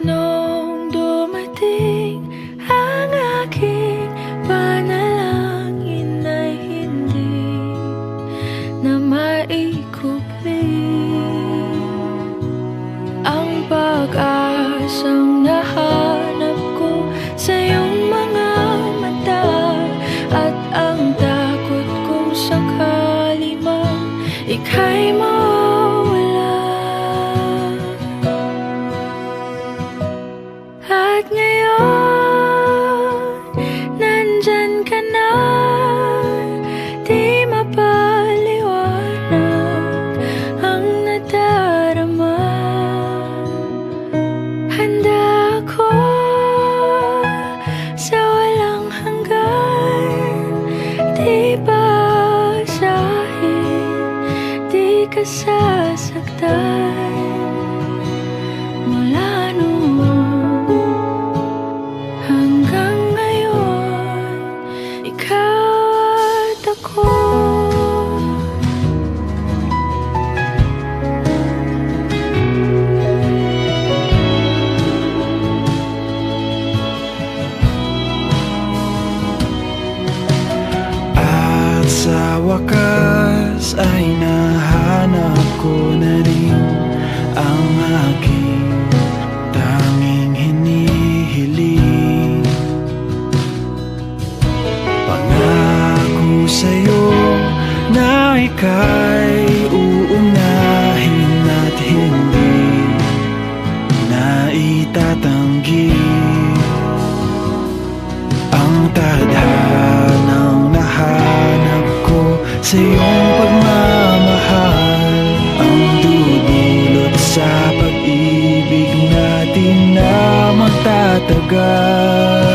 Nung dumating ang aking panalangin ay hindi na maikupli ang pag-asang nahanap ko sa iyong mga mata, at ang takot kung sakali man ika'y mawala. At ngayon, nandyan ka na, di mapaliwanag ang nadarama. Handa ako sa walang hanggan, di basahin, di ka sasaktan. Mula noon hanggang ngayon, ikaw at ako. At sa wakas ay nahanap ko na rin ang aking tanging hinihiling. Pangako sa'yo na ika'y uunahin at hindi na itatanggi ang tadhanang nahanap ko sa iyong pagmamahal, ang dudulot sa pag-ibig natin na magtatagal.